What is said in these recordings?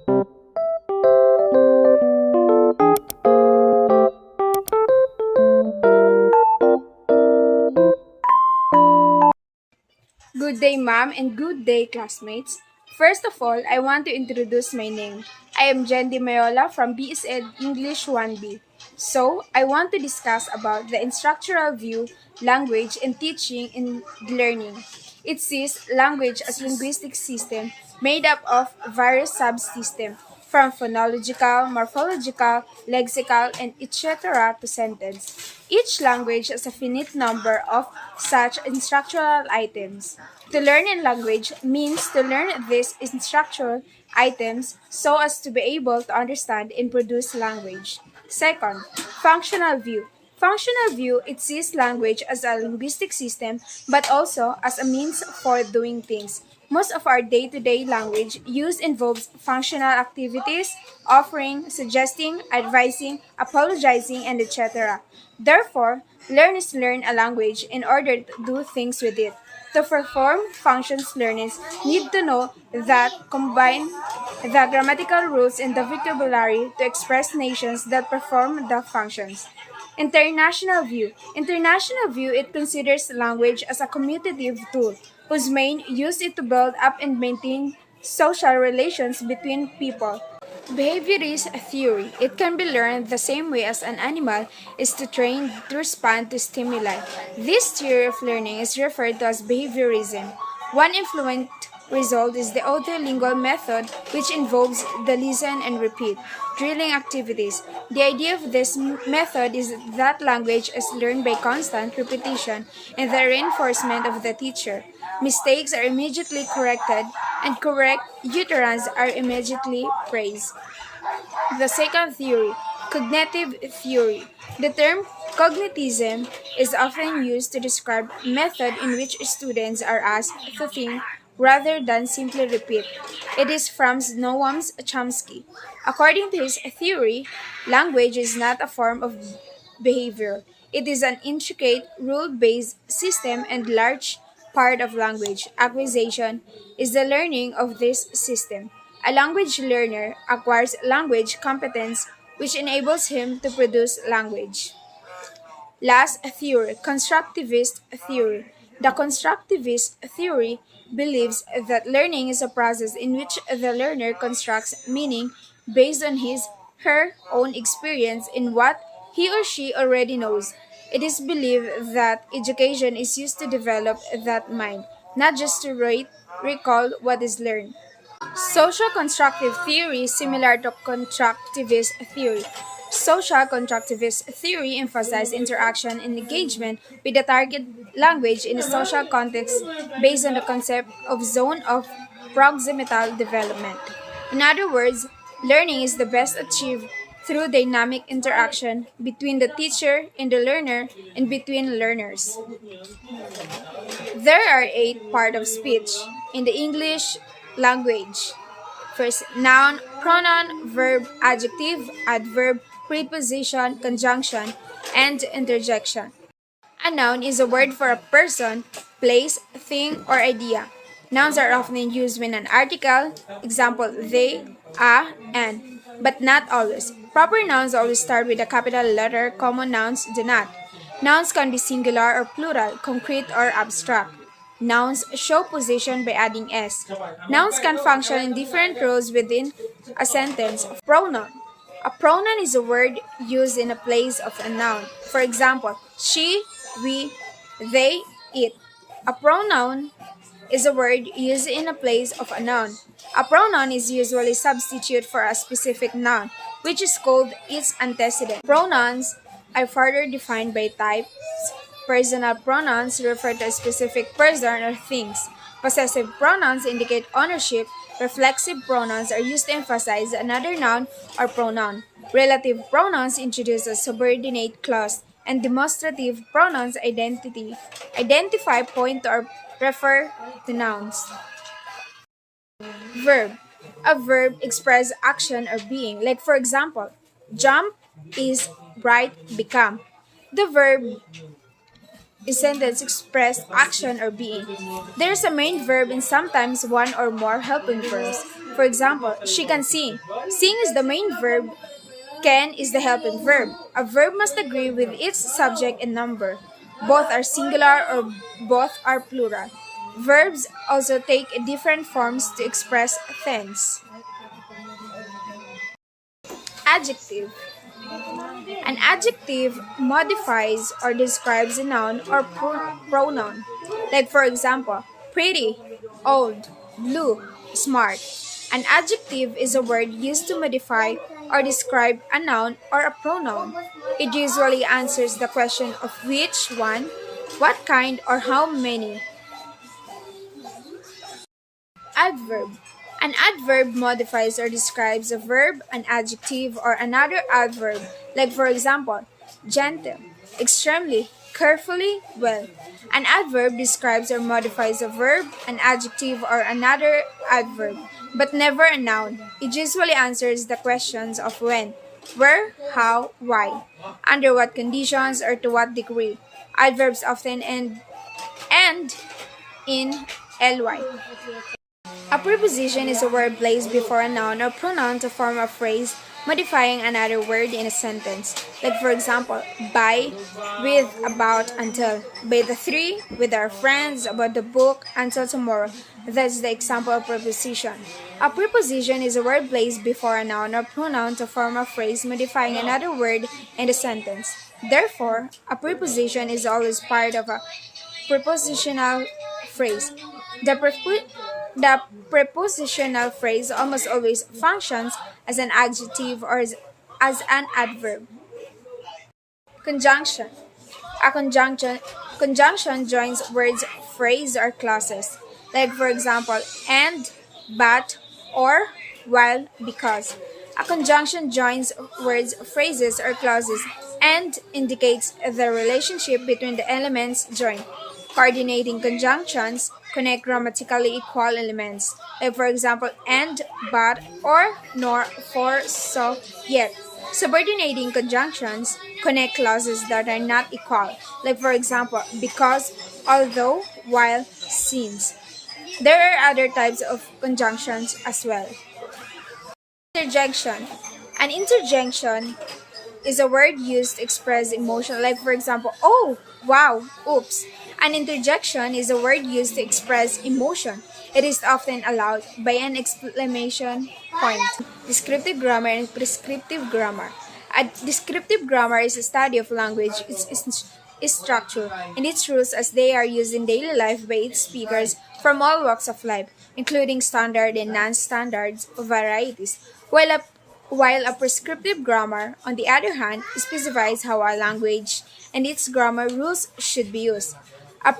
Good day, ma'am, and good day, classmates. First of all, I want to introduce my name. I am Jendi Mayola from BSED English 1B. So, I want to discuss about the instructional view, language, and teaching in learning. It sees language as linguistic system made up of various subsystems, from phonological, morphological, lexical, and etc. to sentence. Each language has a finite number of such instructional items. To learn in language means to learn these instructional items so as to be able to understand and produce language. Second, functional view. Functional view, it sees language as a linguistic system but also as a means for doing things. Most of our day-to-day language use involves functional activities, offering, suggesting, advising, apologizing, and etc. Therefore, learners learn a language in order to do things with it. To perform functions, learners need to know that combine the grammatical rules and the vocabulary to express nations that perform the functions. International view. International view, it considers language as a commutative tool whose main use is to build up and maintain social relations between people. Behaviorist theory. It can be learned the same way as an animal is to train to respond to stimuli. This theory of learning is referred to as behaviorism. One influent result is the audiolingual method, which involves the listen and repeat drilling activities. The idea of this method is that language is learned by constant repetition and the reinforcement of the teacher. Mistakes are immediately corrected, and correct utterance are immediately praised. The second theory, cognitive theory. The term cognitism is often used to describe method in which students are asked to think rather than simply repeat. It is from Noam Chomsky. According to his theory, language is not a form of behavior. It is an intricate, rule-based system, and large part of language acquisition is the learning of this system. A language learner acquires language competence which enables him to produce language. Last theory, constructivist theory. The constructivist theory believes that learning is a process in which the learner constructs meaning based on his her own experience in what he or she already knows. It is believed that education is used to develop that mind, not just to recall what is learned. Social constructive theory is similar to constructivist theory. Social constructivist theory emphasizes interaction and engagement with the target language in a social context based on the concept of zone of proximal development. In other words, learning is the best achieved through dynamic interaction between the teacher and the learner and between learners. There are 8 parts of speech in the English language. First, noun, pronoun, verb, adjective, adverb, preposition, conjunction, and interjection. A noun is a word for a person, place, thing, or idea. Nouns are often used when an article, example they, a, and, but not always. Proper nouns always start with a capital letter, common nouns do not. Nouns can be singular or plural, concrete or abstract. Nouns show position by adding s. Nouns can function in different roles within a sentence. Pronoun. A pronoun is a word used in a place of a noun. For example, she, we, they, it. A pronoun is a word used in a place of a noun. A pronoun is usually substitute for a specific noun, which is called its antecedent. Pronouns are further defined by types. Personal pronouns refer to a specific person or things. Possessive pronouns indicate ownership. Reflexive pronouns are used to emphasize another noun or pronoun. Relative pronouns introduce a subordinate clause, and demonstrative pronouns identify, point to, or refer to nouns. Verb. A verb expresses action or being. Like for example, jump is bright become. The verb is sentence express action or being. There is a main verb and sometimes one or more helping verbs. For example, she can sing. Sing is the main verb, can is the helping verb. A verb must agree with its subject and number. Both are singular or both are plural. Verbs also take different forms to express things. Adjective. An adjective modifies or describes a noun or pronoun. Like for example, pretty, old, blue, smart. An adjective is a word used to modify or describe a noun or a pronoun. It usually answers the question of which one, what kind, or how many. Adverb. An adverb modifies or describes a verb, an adjective, or another adverb. Like for example, gentle, extremely, carefully, well. An adverb describes or modifies a verb, an adjective, or another adverb, but never a noun. It usually answers the questions of when, where, how, why, under what conditions, or to what degree. Adverbs often end in ly. A preposition is a word placed before a noun or pronoun to form a phrase modifying another word in a sentence. Like for example, by, with, about, until. By the three, with our friends, about the book, until tomorrow. That's the example of preposition. A preposition is a word placed before a noun or pronoun to form a phrase modifying another word in the sentence. Therefore, a preposition is always part of a prepositional phrase. The prepositional phrase almost always functions as an adjective or as an adverb. Conjunction. A conjunction joins words, phrase, or clauses. Like for example, and, but, or, while, because. A conjunction joins words, phrases, or clauses and indicates the relationship between the elements joined. Coordinating conjunctions connect grammatically equal elements, like for example, and, but, or, nor, for, so, yet. Subordinating conjunctions connect clauses that are not equal, like for example, because, although, while, since. There are other types of conjunctions as well. Interjection. An interjection is a word used to express emotion, like for example, oh, wow, oops. An interjection is a word used to express emotion. It is often allowed by an exclamation point. Descriptive grammar and prescriptive grammar. A descriptive grammar is a study of language, its structure, and its rules as they are used in daily life by its speakers from all walks of life, including standard and non-standard varieties, while a prescriptive grammar, on the other hand, specifies how a language and its grammar rules should be used. A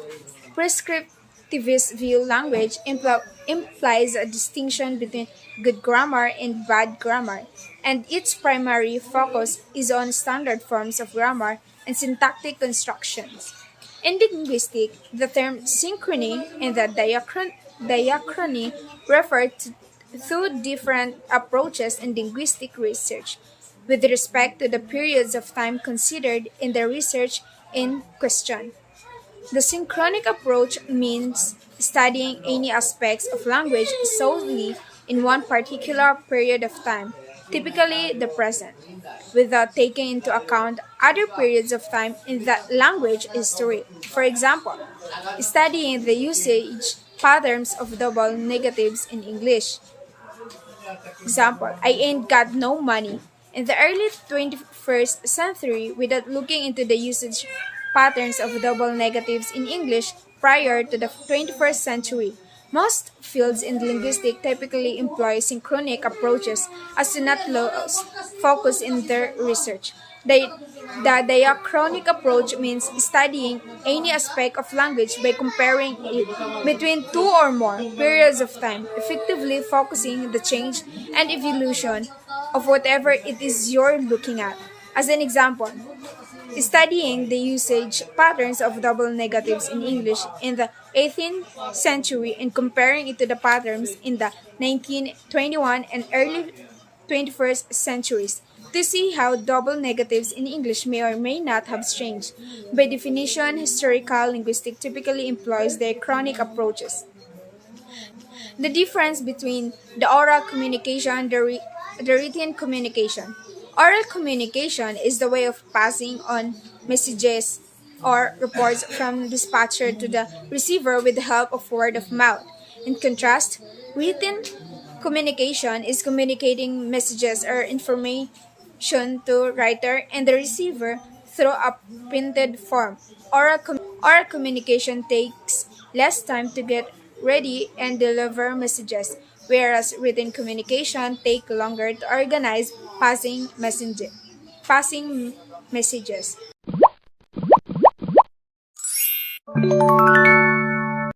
prescriptivist view language implies a distinction between good grammar and bad grammar, and its primary focus is on standard forms of grammar and syntactic constructions. In linguistics, the term synchrony and the diachrony refer to two different approaches in linguistic research with respect to the periods of time considered in the research in question. The synchronic approach means studying any aspects of language solely in one particular period of time, typically the present, without taking into account other periods of time in that language history. For example, studying the usage patterns of double negatives in English. Example, I ain't got no money. In the early 21st century, without looking into the usage patterns of double negatives in English prior to the 21st century, most fields in linguistics typically employ synchronic approaches as to not lose focus in their research. The diachronic approach means studying any aspect of language by comparing it between two or more periods of time, effectively focusing the change and evolution of whatever it is you're looking at. As an example, studying the usage patterns of double negatives in English in the 18th century and comparing it to the patterns in the 19th, 21, and early 21st centuries to see how double negatives in English may or may not have changed. By definition, historical linguistics typically employs diachronic approaches. The difference between the oral communication and the written communication. Oral communication is the way of passing on messages or reports from dispatcher to the receiver with the help of word of mouth. In contrast, written communication is communicating messages or information to writer and the receiver through a printed form. Oral communication takes less time to get ready and deliver messages, whereas written communication take longer to organize passing messages.